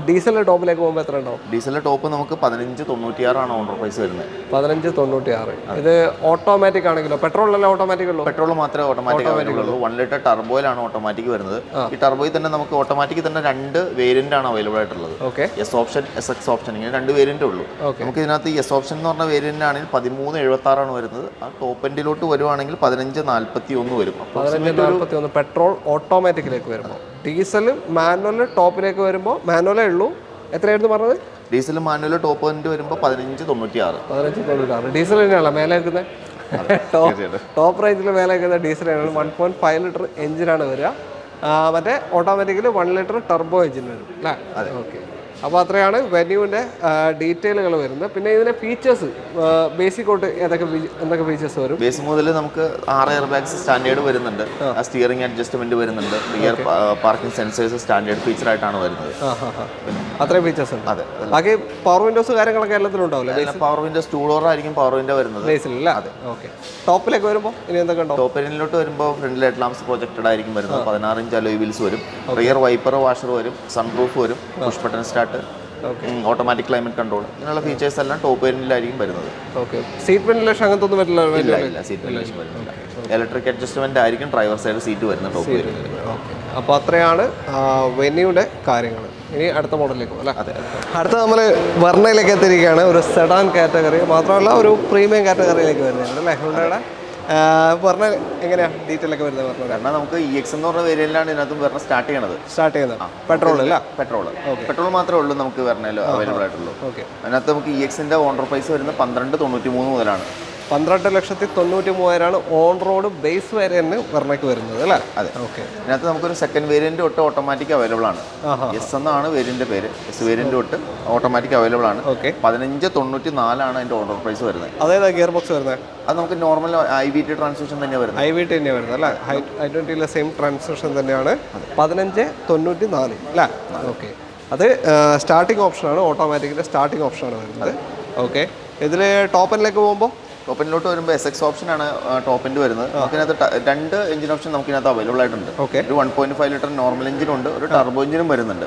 ഡീസലിന്റെ ടോപ്പിലേക്ക് പോകുമ്പോൾ എത്ര ഉണ്ടാവും? ഡീസലിന്റെ ടോപ്പ് നമുക്ക് 15,96 ആണ് ഓൺ റോഡ് പ്രൈസ് വരുന്നത്. 15,96. ഇത് ഓട്ടോമാറ്റിക് ആണെങ്കിലോ? പെട്രോളല്ല ഓട്ടോമാറ്റിക് ഉള്ളൂ? പെട്രോൾ മാത്രമേ ഓട്ടോമാറ്റിക് ഉള്ളൂ. 1 ലിറ്റർ ടർബോയിലാണ് ഓട്ടോമാറ്റിക് വരുന്നത്. ഈ ടർബോയിൽ തന്നെ നമുക്ക് ഓട്ടോമാറ്റിക് തന്നെ 2 വേരിയന്റ് ആണ് അവൈലബിൾ ആയിട്ടുള്ളത്. S ഓപ്ഷൻ, SX ഓപ്ഷൻ, ഇങ്ങനെ 2 വേരിയന്റ് ഉള്ളൂ. നമുക്ക് ഇതിനകത്ത് S ഓപ്ഷൻ എന്ന് പറഞ്ഞ വേരിയന്റ് ആണെങ്കിൽ 13,76 ആണ് വരുന്നത്. ആ ടോപ്പ് എൻഡിലോട്ട് വരുവാണെങ്കിൽ 15,41 വരും. 15,41 പെട്രോൾ ഓട്ടോമാറ്റിക്കിലേക്ക് വരുമ്പോൾ. ഡീസൽ മാനുവൽ ടോപ്പിലേക്ക് വരുമ്പോൾ മാനുവലേ ഉള്ളൂ. എത്രയായിരുന്നു പറഞ്ഞത്? ഡീസൽ മാനുവൽ ടോപ്പ് എൻഡ് വരുമ്പോൾ 15,96. 15,96. ഡീസൽ തന്നെയാണല്ലോ മേലെ വെക്കുന്നത്? ടോപ്പ് റേഞ്ചിൽ മേലെ വെക്കുന്ന ഡീസലാണ്. 1.5 ലിറ്റർ എഞ്ചിനാണ് വരിക. മറ്റേ ഓട്ടോമാറ്റിക്കലി 1 ലിറ്റർ ടർബോ എഞ്ചിൻ വരും അല്ലേ? ഓക്കെ. അപ്പോൾ അത്രയാണ് വെന്യൂവിൻ്റെ ഡീറ്റെയിലുകൾ വരുന്നത്. പിന്നെ ഇതിൻ്റെ ഫീച്ചേഴ്സ് ബേസിക് ഔട്ട് എന്തൊക്കെ ഫീച്ചേഴ്സ് വരും? ബേസ് മുതൽ നമുക്ക് 6 എയർ ബാഗ്സ് സ്റ്റാൻഡേർഡ് വരുന്നുണ്ട്. സ്റ്റിയറിംഗ് അഡ്ജസ്റ്റ്മെന്റ് വരുന്നുണ്ട്. Rear parking sensors standard feature ആയിട്ടാണ് വരുന്നത്. അത്രയും ഫീച്ചേഴ്സ് ഉണ്ട്. അതെ. ബാക്കി പവർ വിൻഡോസ് കാര്യങ്ങളൊക്കെ എല്ലാത്തിലും ഉണ്ടാവില്ല? പവർ വിൻഡോസ് 2 ഡോർ ആയിരിക്കും പവർ വിൻഡോ വരുന്നത് ബേസിൽ. അതെ. ഓക്കെ. ടോപ്പിലേക്ക് വരുമ്പോൾ ഇനി എന്തൊക്കെ ഉണ്ടാവും? ടോപ്പ് എൻഡിലോട്ട് വരുമ്പോൾ ഫ്രണ്ട് ഹെഡ് ലാംപ്സ് പ്രൊജക്റ്റഡ് ആയിരിക്കും വരുന്നത്. 16 ഇഞ്ച് അലോയ് വീൽസ് വരും. റിയർ വൈപ്പർ വാഷർ വരും. സൺറൂഫ് വരും. Push button start, automatic climate control, ഇങ്ങനെയുള്ള ഫീച്ചേഴ്സ് എല്ലാം ടോപ്പ് വേരിയന്റിലായിരിക്കും വരുന്നത്. ഓക്കെ. സീറ്റ് വെന്റിലേഷൻ അങ്ങനത്തെ ഒന്നും വരില്ല? ഇല്ല, സീറ്റ് വെന്റിലേഷൻ വരുന്നില്ല. ഇലക്ട്രിക് അഡ്ജസ്റ്റ്മെന്റ് ആയിരിക്കും ഡ്രൈവർ സൈഡ് സീറ്റ് വരുന്ന ടോപ്പ് വേരിയന്റ്. ഓക്കെ. അപ്പോൾ അത്രയാണ് വെന്യൂയുടെ കാര്യങ്ങൾ. ഇനി അടുത്ത മോഡലിലേക്ക് പോകാം. അതെ. അടുത്ത നമ്മൾ വെർണയിലേക്ക് എത്തിയിരിക്കുകയാണ്. ഒരു സെഡാൻ കാറ്റഗറി മാത്രമല്ല ഒരു പ്രീമിയം കാറ്റഗറിയിലേക്ക് വരുന്നുണ്ട് അല്ലേ ഹ്യുണ്ടായുടെ? പറഞ്ഞാൽ എങ്ങനെയാണ് ഡീറ്റെയിൽ ഒക്കെ വരുന്നത്? പറഞ്ഞാൽ കാരണം നമുക്ക് EX എന്ന് പറഞ്ഞ വേരിയന്റിലാണ് ഇതിനകത്ത് പറഞ്ഞ സ്റ്റാർട്ട് ചെയ്യുന്നത്. പെട്രോൾ അല്ല? പെട്രോൾ മാത്രമേ ഉള്ളൂ നമുക്ക് പറഞ്ഞാലോ അവൈലബിൾ ആയിട്ടുള്ളൂ. ഓക്കെ. അതിനകത്ത് നമുക്ക് EXന്റെ ഓൺ റോഡ് പ്രൈസ് വരുന്നത് 12,93 മുതലാണ്. 12,93,000 ഓൺ റോഡ് ബേസ് വേരിയന്റ് വെർണയ്ക്ക് വരുന്നത് അല്ലേ? അതെ. ഓക്കെ. ഇതിനകത്ത് നമുക്കൊരു സെക്കൻഡ് വേരിയന്റ് തൊട്ട് ഓട്ടോമാറ്റിക് അവൈലബിൾ ആണ്. S എന്നാണ് വേരിയന്റ് പേര്. S വേരിയന്റ് തൊട്ട് ഓട്ടോമാറ്റിക് അവൈലബിൾ ആണ്. 15,94 ആണ് അതിന്റെ ഓൺ റോഡ് പ്രൈസ് വരുന്നത്. അതേതാ ഗിയർ ബോക്സ് വരുന്നത്? അത് നമുക്ക് നോർമൽ IVT ട്രാൻസ്മിഷൻ തന്നെയാണ് വരുന്നത്. IVT തന്നെയാണ് വരുന്നത് അല്ലേ? i20 സെയിം ട്രാൻസ്മിഷൻ തന്നെയാണ്. 15,94 അല്ലേ? ഓക്കെ. അത് സ്റ്റാർട്ടിംഗ് ഓപ്ഷനാണ്, ഓട്ടോമാറ്റിക്കിൻ്റെ സ്റ്റാർട്ടിംഗ് ഓപ്ഷനാണ് വരുന്നത്. ഓക്കെ. ഇതിൽ ടോപ്പ് എൻഡിലേക്ക് പോകുമ്പോൾ ടോപ്പിലോട്ട് വരുമ്പോൾ SX ഓപ്ഷനാണ് ടോപ്പ് എൻഡ് വരുന്നത്. നമുക്കിനകത്ത് 2 എഞ്ചിൻ ഓപ്ഷൻ നമുക്കിനകത്ത് അവൈലബിൾ ആയിട്ടുണ്ട്. ഒരു 1.5 ലിറ്റർ നോർമൽ എഞ്ചിനും ഉണ്ട്, ഒരു ടർബോ എഞ്ചിനും വരുന്നുണ്ട്.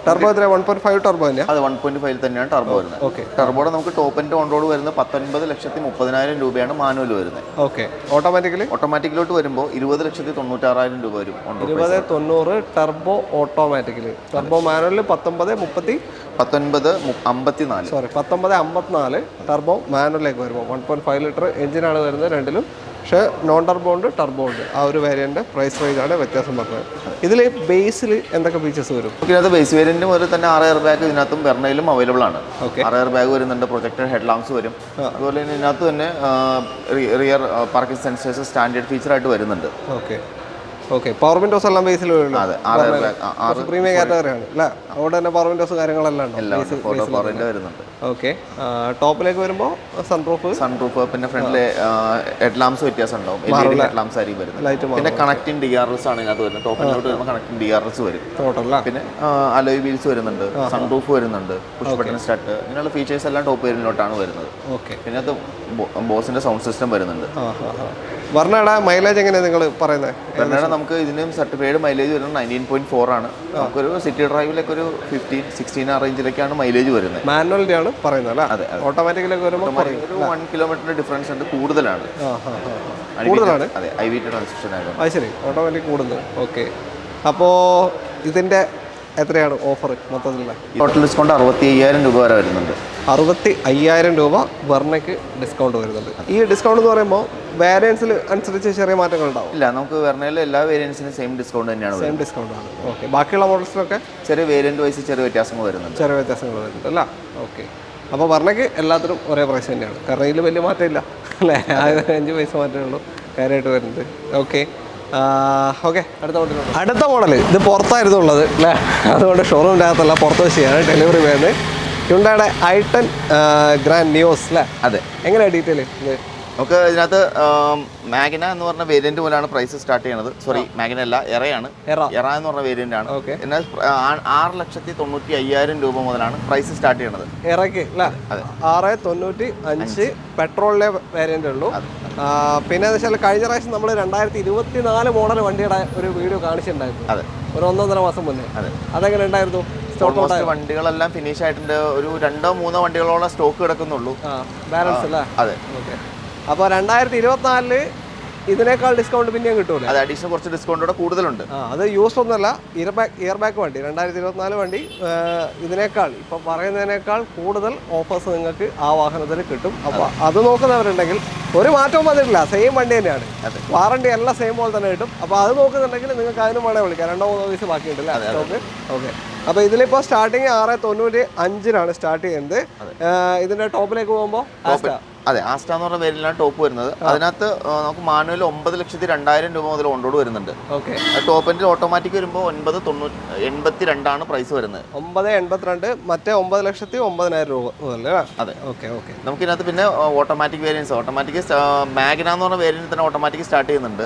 ടർബോ എത്ര? 1.5 ടർബോ തന്നെയാണ്. അത് 1.5 തന്നെയാണ് ടർബോ വരുന്നത്. ഓക്കെ. ടർബോയുടെ നമുക്ക് ടോപ്പ് എൻഡ് ഓൺ റോഡ് വരുന്നത് 19,30,000 രൂപയാണ് മാനുവൽ വരുന്നത്. ഓക്കെ. ഓട്ടോമാറ്റിക്കിലോട്ട് വരുമ്പോൾ 20,96,000 രൂപ വരും. 20,90 turbo automatically. Turbo manual 19,54 turbo മാനുവലിലേക്ക് വരുമ്പോൾ 1.5 ലിറ്റർ എഞ്ചിനാണ് വരുന്നത് രണ്ടിലും. പക്ഷേ നോൺ ടർബോ ഉണ്ട്, ടർബോ ഉണ്ട്. ആ ഒരു വേരിയന്റ് പ്രൈസ് റേഞ്ചാണ് വ്യത്യാസം പറഞ്ഞത്. ഇതിൽ ബേസിൽ എന്തൊക്കെ ഫീച്ചേഴ്സ് വരും? ഇതിനകത്ത് ബേസ് വേരിയന്റ് മുതൽ തന്നെ 6 എയർ ബാഗ് ഇതിനകത്തും വെർണയിലും അവൈലബിൾ ആണ്. 6 എയർ ബാഗ് വരുന്നുണ്ട്. പ്രൊജക്ടഡ് ഹെഡ് ലാംപ്സ് വരും. അതുപോലെ തന്നെ ഇതിനകത്ത് തന്നെ rear parking sensors standard feature ആയിട്ട് വരുന്നുണ്ട്. ഓക്കെ. ഓക്കെ. പവർ വിൻഡോസ് എല്ലാം ബേസിൽ വരുന്നുണ്ട്. പ്രീമിയം കാറ്റഗറിയാണ് അല്ലേ? അവിടെ തന്നെ പവർ വിൻഡോസ് കാര്യങ്ങളെല്ലാം വരുന്നുണ്ട്. ഓക്കെ. ടോപ്പിലേക്ക് വരുമ്പോൾ സൺറൂഫ്, പിന്നെ ഫ്രണ്ടിലെ ഹെഡ് ലാംപ്സ് വ്യത്യാസം ഉണ്ടാവും. ഹെഡ് ലാംപ്സ് ആയിരിക്കും വരുന്നത്. പിന്നെ കണക്റ്റിംഗ് DRLs ആണ് ഇതിനകത്ത് വരുന്നത്. ടോപ്പിലോട്ട് വരുമ്പോൾ കണക്റ്റിംഗ് DRLs വരും. പിന്നെ അലോയ് വീൽസ് വരുന്നുണ്ട്, സൺറൂഫ് വരുന്നുണ്ട്, പുഷ് ബട്ടൺ സ്റ്റാർട്ട്, ഇങ്ങനെയുള്ള ഫീച്ചേഴ്സ് എല്ലാം ടോപ്പ് വേരിയന്റിലോട്ടാണ് വരുന്നത്. ഓക്കെ. പിന്നെ അത് ബോസിന്റെ സൗണ്ട് സിസ്റ്റം വരുന്നുണ്ട്. വെർണയുടെ മൈലേജ് എങ്ങനെയാണ് നിങ്ങൾ പറയുന്നത്? വെർണയുടെ നമുക്ക് ഇതിനും സർട്ടിഫൈഡ് മൈലേജ് വരുന്നത് 19.4 ആണ്. നമുക്കൊരു സിറ്റി ഡ്രൈവിലൊക്കെ ഒരു 15-16 ആ റേഞ്ചിലേക്കാണ് മൈലേജ് വരുന്നത്. മാനുവലിന്റെ ആണ് പറയുന്നത് അല്ലേ? അതെ. ഓട്ടോമാറ്റിക്കിലേക്ക് വരുമ്പോൾ ഒരു 1 കിലോമീറ്ററിന്റെ ഡിഫറൻസ് ഉണ്ട്, കൂടുതലാണ്. കൂടുതലാണ്. അതെ, ഐ.വി. ട്രാൻസ്മിഷൻ ആയിരുന്നു. അത് ശരി, ഓട്ടോമാറ്റിക് കൂടുന്നത്. ഓക്കെ. അപ്പോൾ ഇതിന്റെ എത്രയാണ് ഓഫർ മൊത്തത്തിലുള്ള? ടോട്ടൽ ഡിസ്കൗണ്ട് 65,000 രൂപ വരെ വരുന്നുണ്ട്. 65,000 രൂപ വെർണയ്ക്ക് ഡിസ്കൗണ്ട് വരുന്നുണ്ട്. ഈ ഡിസ്കൗണ്ട് എന്ന് പറയുമ്പോൾ വേരിയൻസിൽ അനുസരിച്ച് ചെറിയ മാറ്റങ്ങൾ ഉണ്ടാവും? ഇല്ല, നമുക്ക് വെർണയിലെ എല്ലാ വേരിയൻസിനും സെയിം ഡിസ്കൗണ്ട് തന്നെയാണ്. സെയിം ഡിസ്കൗണ്ട് ആണ്. ഓക്കെ. ബാക്കിയുള്ള മോഡൽസിനൊക്കെ ചെറിയ വേരിയന്റ് വൈസ് ചെറിയ വ്യത്യാസങ്ങൾ വരുന്നുണ്ട്. ചെറിയ വ്യത്യാസങ്ങൾ വരുന്നുണ്ട് അല്ല? ഓക്കെ. അപ്പോൾ വെർണയ്ക്ക് എല്ലാത്തിനും ഒരേ പ്രൈസ് തന്നെയാണ്. കാരണം ഇതിൽ വലിയ മാറ്റമില്ല അല്ലേ? 5 പൈസ മാറ്റമേ ഉള്ളൂ കാര്യമായിട്ട് വരുന്നത്. ഓക്കെ. ഓക്കെ, അടുത്ത മോഡൽ ഇത് പുറത്തായിരുന്നു ഉള്ളത് അല്ലേ? അതുകൊണ്ട് ഷോറൂമിൻ്റെ അകത്തല്ല, പുറത്ത് വെച്ചാണ് ഡെലിവറി വരുന്നത്. ഹ്യുണ്ടായുടെ i10 ഗ്രാൻഡ് നിയോസ് അല്ലേ? അതെ. എങ്ങനെയാണ് ഡീറ്റെയിൽ ഇത്? നമുക്ക് ഇതിനകത്ത് മാഗ്ന എന്ന് പറഞ്ഞ വേരിയന്റ് പോലെയാണ് പ്രൈസ് സ്റ്റാർട്ട് ചെയ്യുന്നത്. സോറി, മാഗ്ന അല്ല, എറയാണ്. എറ എന്ന് പറഞ്ഞ വേരിയന്റ് ആണ്. എന്നാൽ 6,95,000 രൂപ മുതലാണ് പ്രൈസ് സ്റ്റാർട്ട് ചെയ്യുന്നത് എറയ്ക്ക് അല്ലേ? 6,95,000 പെട്രോളിലെ വേരിയന്റ് ഉള്ളൂ. പിന്നെ എന്ന് വെച്ചാൽ കഴിഞ്ഞ പ്രാവശ്യം നമ്മൾ 2024 മോഡൽ വണ്ടിയുടെ ഒരു വീഡിയോ കാണിച്ചിട്ടുണ്ടായിരുന്നു. അതെ, ഒരു 1.5 മാസം മുന്നേ. അതെങ്ങനെ ഉണ്ടായിരുന്നു? വണ്ടികളെല്ലാം ഫിനിഷ് ആയിട്ടുണ്ട്. ഒരു 2-3 വണ്ടികളോളം സ്റ്റോക്ക് കിടക്കുന്നുള്ളൂ, ബാലൻസ് അല്ലേ? അതെ. ഓക്കെ. അപ്പോൾ 2024 ഇതിനേക്കാൾ ഡിസ്കൗണ്ട് പിന്നെയും കിട്ടൂല? അത് അഡീഷണൽ കുറച്ച് ഡിസ്കൗണ്ട് കൂടുതലുണ്ട്. അത് യൂസ് ഒന്നുമല്ല, ഇയർ ബാക്ക് വണ്ടി 2024 വണ്ടി. ഇതിനേക്കാൾ ഇപ്പം പറയുന്നതിനേക്കാൾ കൂടുതൽ ഓഫേഴ്സ് നിങ്ങൾക്ക് ആ വാഹനത്തിൽ കിട്ടും. അപ്പോൾ അത് നോക്കുന്നവരുണ്ടെങ്കിൽ ഒരു മാറ്റവും വന്നിട്ടില്ല, സെയിം വണ്ടി തന്നെയാണ്. വാറണ്ടി എല്ലാം സെയിം പോലെ തന്നെ കിട്ടും. അപ്പോൾ അത് നോക്കുന്നുണ്ടെങ്കിൽ നിങ്ങൾക്ക് അതിനും വേണേൽ വിളിക്കാം. 2-3 ദിവസം ബാക്കിയുണ്ടല്ലേ സ്റ്റോക്ക്? ഓക്കെ. അപ്പോൾ ഇതിലിപ്പോൾ സ്റ്റാർട്ടിങ് 6,95,000 സ്റ്റാർട്ട് ചെയ്യുന്നത്. ഇതിൻ്റെ ടോപ്പിലേക്ക് പോകുമ്പോൾ അതെ, ആസ്റ്റ എന്ന് പറഞ്ഞ പേരിലാണ് ടോപ്പ് വരുന്നത്. അതിനകത്ത് നമുക്ക് മാനുവൽ 9,02,000 രൂപ മുതൽ ഓൺ റോഡ് വരുന്നുണ്ട്. ഓക്കെ. ടോപ്പ് എൻഡിൽ ഓട്ടോമാറ്റിക് വരുമ്പോൾ 9,82 പ്രൈസ് വരുന്നത്. 9,82, മറ്റേ 9,09,000 രൂപ മുതൽ. അതെ. ഓക്കെ. ഓക്കെ. നമുക്ക് ഇതിനകത്ത് പിന്നെ ഓട്ടോമാറ്റിക് വേരിയൻസ്, ഓട്ടോമാറ്റിക് മാഗ്ന എന്ന് പറഞ്ഞ വേരിയന്റ് തന്നെ ഓട്ടോമാറ്റിക് സ്റ്റാർട്ട് ചെയ്യുന്നുണ്ട്.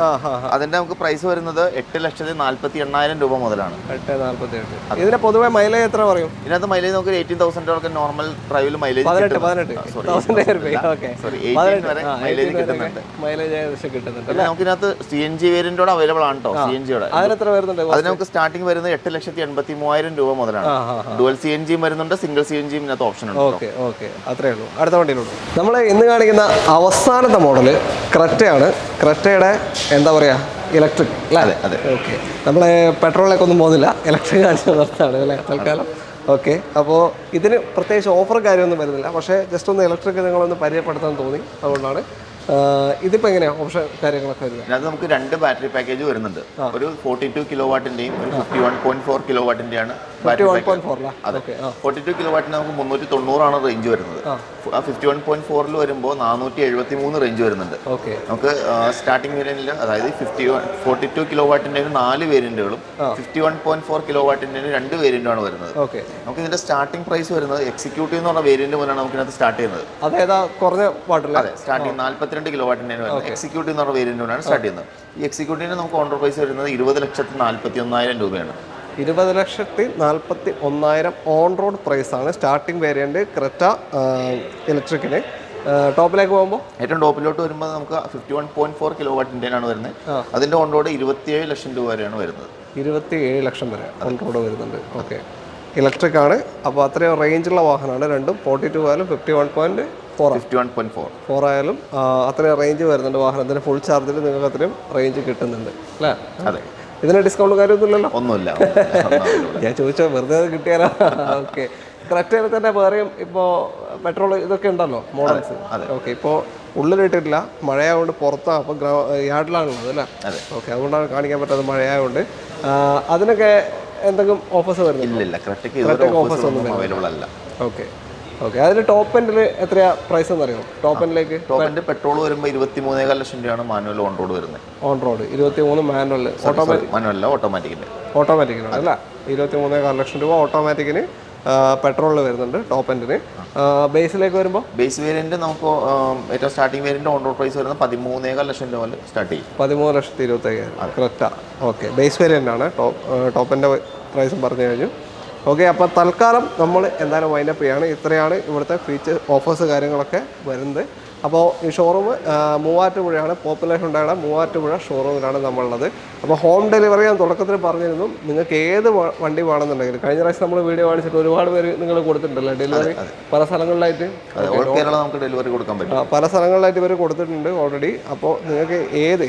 അതിന്റെ നമുക്ക് പ്രൈസ് വരുന്നത് 8,48,000 രൂപ മുതലാണ്. 8,48,000. ഇതിന് പൊതുവെ മൈലേജ് എത്ര പറയും? ഇതിനകത്ത് മൈലേജ് നമുക്ക് 18,000 നോർമൽ ഡ്രൈവിൽ മൈലേജ് 18,000 മൈലേജ് കിട്ടുന്നുണ്ട്. നമുക്കിനകത്ത് CNG വേരിയന്റോടെ അവൈലബിൾ ആണ് കേട്ടോ. CNGയോടെ അതിന് നമുക്ക് സ്റ്റാർട്ടിംഗ് വരുന്നത് 8,83,000 രൂപ മുതലാണ്. ഡുവൽ CNG വരുന്നുണ്ട്, സിംഗിൾ CNG ഇതിനകത്ത് ഓപ്ഷൻ ഉണ്ട്. ഓക്കെ. ഓക്കെ, അത്രേ ഉള്ളൂ. അടുത്ത വണ്ടിയിലുള്ളൂ. നമ്മൾ ഇന്ന് കാണിക്കുന്ന അവസാനത്തെ മോഡൽ ക്രെറ്റയാണ്. ക്രെറ്റയുടെ എന്താ പറയാ, ഇലക്ട്രിക് അല്ലേ? അതെ. ഓക്കെ. നമ്മളെ പെട്രോളിലേക്ക് ഒന്നും പോകുന്നില്ല, ഇലക്ട്രിക് കാണിച്ചു നിർത്താണ് അല്ലേ തൽക്കാലം? ഓക്കെ. അപ്പോൾ ഇതിന് പ്രത്യേകിച്ച് ഓഫർ കാര്യമൊന്നും വരുന്നില്ല, പക്ഷേ ജസ്റ്റ് ഒന്ന് ഇലക്ട്രിക് നിങ്ങളൊന്ന് പരിചയപ്പെടുത്താൻ തോന്നി, അതുകൊണ്ടാണ്. ഇതിപ്പോൾ എങ്ങനെയാണ് ഓപ്ഷൻ കാര്യങ്ങളൊക്കെ വരുന്നത്? അത് നമുക്ക് 2 ബാറ്ററി പാക്കേജ് വരുന്നുണ്ട്. ഒരു 42 കിലോവാട്ടിന്റെയും ഒരു 51.4 കിലോവാട്ടിന്റെയാണ്. 42 കിലോവാട്ടിന് നമുക്ക് 390 റേഞ്ച് വരുന്നത്. ആ 51.4 വരുമ്പോൾ 473 റേഞ്ച് വരുന്നുണ്ട്. നമുക്ക് സ്റ്റാർട്ടിംഗ് വേരിയന്റിൽ, അതായത് 42 കിലോവാട്ടിന്റെ 4 വേരിയന്റുകളും 51.4 കിലോവാട്ടിന്റെ 2 വേരിയന്റുമാണ് വരുന്നത്. നമുക്ക് ഇതിന്റെ സ്റ്റാർട്ടിംഗ് പ്രൈസ് വരുന്നത് എക്സിക്യൂട്ടീവ് എന്ന് പറഞ്ഞ വേരിയന്റ് മുതലാണ് നമുക്ക് ഇതിനകത്ത് സ്റ്റാർട്ട് ചെയ്യുന്നത്. അതായത് കുറഞ്ഞ വാട്ടർ. അതെ, സ്റ്റാർട്ടിംഗ് 42 കിലോവാട്ടിന്റെ എക്സിക്യൂട്ടീവ് എന്ന് പറഞ്ഞ വേരിയന്റിനാണ് സ്റ്റാർട്ട് ചെയ്യുന്നത്. ഈ എക്സിക്യൂട്ടീവിന് നമുക്ക് ഓൺ റോഡ് പ്രൈസ് വരുന്നത് 20,41,000 രൂപയാണ്. 20,41,000 ഓൺ റോഡ് പ്രൈസാണ് സ്റ്റാർട്ടിംഗ് വേരിയന്റ് ക്രെറ്റ ഇലക്ട്രിക്കിന്. ടോപ്പിലേക്ക് പോകുമ്പോൾ ഏറ്റവും ടോപ്പിലോട്ട് വരുമ്പോൾ നമുക്ക് 51.4 കിലോവാട്ടിൻ്റെ ആണ് വരുന്നത്. അതിൻ്റെ ഓൺ റോഡ് 27 ലക്ഷം രൂപ വരെയാണ് വരുന്നത്. 27 ലക്ഷം വരെ ഓൺ റോഡ് വരുന്നുണ്ട്. ഓക്കെ. ഇലക്ട്രിക് ആണ്. അപ്പോൾ അത്രയും റേഞ്ചുള്ള വാഹനമാണ് രണ്ടും. 42 ആയാലും 51.4 ആയാലും അത്രയും റേഞ്ച് വരുന്നുണ്ട് വാഹനത്തിന്. ഫുൾ ചാർജിൽ നിങ്ങൾക്ക് അത്രയും റേഞ്ച് കിട്ടുന്നുണ്ട് അല്ലേ? അതെ. ഇതിന് ഡിസ്കൗണ്ട് കാര്യമൊന്നുമില്ലല്ലോ? ഒന്നുമില്ല. ഞാൻ ചോദിച്ചോ, വെറുതെ കിട്ടിയാലോ? ഓക്കെ. ക്രെറ്റയിൽ തന്നെ വേറെയും ഇപ്പോൾ പെട്രോൾ ഇതൊക്കെ ഉണ്ടല്ലോ മോഡൽസ്. ഓക്കെ. ഇപ്പോൾ ഉള്ളിലിട്ടിട്ടില്ല, മഴയായതുകൊണ്ട് പുറത്താണ്, അപ്പോൾ യാർഡിലാണുള്ളത് അല്ലേ? ഓക്കെ. അതുകൊണ്ടാണ് കാണിക്കാൻ പറ്റാത്തത്, മഴയായതുകൊണ്ട്. അതിനൊക്കെ എന്തെങ്കിലും ഓഫേഴ്സ് വരുന്നില്ല? ഇല്ല, ക്രെറ്റയ്ക്ക് ഓഫേഴ്സ് ഒന്നും അവൈലബിൾ അല്ല. ഓക്കെ. ഓക്കെ. അതിന് ടോപ്പ് എൻഡിൽ എത്രയാ പ്രൈസ് എന്നറിയോ? ടോപ്പ് എൻഡിലേക്ക് ടോപ്പ് എൻഡ് പെട്രോൾ വരുമ്പോൾ 23,4 ലക്ഷം രൂപയാണ് മാനുവൽ ഓൺ റോഡ് വരുന്നത്. On road 23 manual. മാനുവൽ ഓട്ടോമാറ്റിക്കിന് അല്ല, 23,4 ലക്ഷം രൂപ ഓട്ടോമാറ്റിക്കിന് പെട്രോളിൽ വരുന്നുണ്ട് ടോപ്പ് എൻഡിന്. ബേസിലേക്ക് വരുമ്പോൾ ബേസ് വേരിയന്റ് നമുക്ക് ഏറ്റവും starting variant on road price വരുന്നത് 13,4 ലക്ഷം രൂപ മുതൽ സ്റ്റാർട്ട് ചെയ്യും. 13,25,000 ക്രെറ്റ. ഓക്കെ. ബേസ് വേരിയന്റ് ആണ്. ടോപ്പിൻ്റെ പ്രൈസും പറഞ്ഞു കഴിഞ്ഞു. ഓക്കെ. അപ്പോൾ തൽക്കാലം നമ്മൾ എന്തായാലും വൈൻഡപ്പ് ചെയ്യാണ്. ഇത്രയാണ് ഇവിടുത്തെ ഫീച്ചർ ഓഫേഴ്സ് കാര്യങ്ങളൊക്കെ വരുന്നത്. അപ്പോൾ ഈ ഷോറൂം മൂവാറ്റുപുഴയാണ്, പോപ്പുലർ ഹുണ്ടായുടെ മൂവാറ്റുപുഴ ഷോറൂമിലാണ് നമ്മളുള്ളത്. അപ്പോൾ ഹോം ഡെലിവറി ഞാൻ തുടക്കത്തിൽ പറഞ്ഞിരുന്നു. നിങ്ങൾക്ക് ഏത് വണ്ടി വേണമെന്നുണ്ടെങ്കിലും, കഴിഞ്ഞ പ്രാവശ്യം നമ്മൾ വീഡിയോ കാണിച്ചിട്ട് ഒരുപാട് പേര് നിങ്ങൾ കൊടുത്തിട്ടുണ്ടല്ലോ ഡെലിവറി പല സ്ഥലങ്ങളിലായിട്ട്. നമുക്ക് ഡെലിവറി കൊടുക്കാൻ പറ്റും, പല സ്ഥലങ്ങളിലായിട്ട് ഇവർ കൊടുത്തിട്ടുണ്ട് ഓൾറെഡി. അപ്പോൾ നിങ്ങൾക്ക്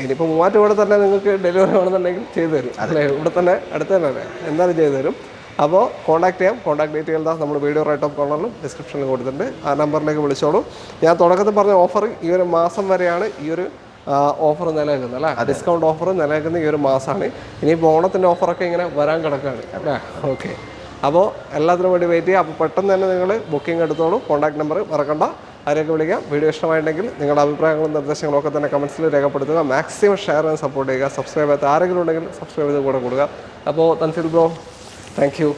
ഇനിയിപ്പോൾ മൂവാറ്റുപുഴ തന്നെ നിങ്ങൾക്ക് ഡെലിവറി വേണമെന്നുണ്ടെങ്കിൽ ചെയ്തു തരും അല്ലേ, ഇവിടെ തന്നെ അടുത്ത് തന്നെ അല്ലേ, എന്തായാലും ചെയ്തു തരും. അപ്പോൾ കോൺടാക്ട് ചെയ്യാം. കോൺടാക്ട് ഡീറ്റെയിൽ നമ്മൾ വീഡിയോ റൈറ്റ് ഓഫ് കോർണറിലും ഡിസ്ക്രിപ്ഷനിൽ കൊടുത്തിട്ടുണ്ട്. ആ നമ്പറിലേക്ക് വിളിച്ചോളൂ. ഞാൻ തുടക്കത്തിൽ പറഞ്ഞ ഓഫർ ഈ ഒരു മാസം വരെയാണ് ഈ ഒരു ഓഫർ നിലനിൽക്കുന്നത് അല്ലേ, ഡിസ്കൗണ്ട് ഓഫർ നിലനിൽക്കുന്ന ഈ ഒരു മാസമാണ്. ഇനിയിപ്പോൾ ഓണത്തിൻ്റെ ഓഫറൊക്കെ ഇങ്ങനെ വരാൻ കിടക്കുകയാണ് അല്ലേ. ഓക്കെ, അപ്പോൾ എല്ലാത്തിനും വേണ്ടി വെയിറ്റ് ചെയ്യുക. അപ്പോൾ പെട്ടെന്ന് തന്നെ നിങ്ങൾ ബുക്കിംഗ് എടുത്തോളൂ. കോൺടാക്ട് നമ്പർ മറക്കണ്ട, ആരെയൊക്കെ വിളിക്കാം. വീഡിയോ ഇഷ്ടമായിട്ടുണ്ടെങ്കിൽ നിങ്ങളുടെ അഭിപ്രായങ്ങളും നിർദ്ദേശങ്ങളും ഒക്കെ തന്നെ കമൻസിൽ രേഖപ്പെടുത്തുക. മാക്സിമം ഷെയർ ചെയ്യാൻ സപ്പോർട്ട് ചെയ്യുക. സബ്സ്ക്രൈബ് ചെയ്യാത്ത ആരെങ്കിലും ഉണ്ടെങ്കിൽ സബ്സ്ക്രൈബ് ചെയ്ത് കൂടെ കൊടുക്കുക. അപ്പോൾ തൻഫീൽ ബ്രോ, താങ്ക് യു.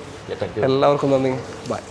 എല്ലാവർക്കും നന്ദി. ബൈ.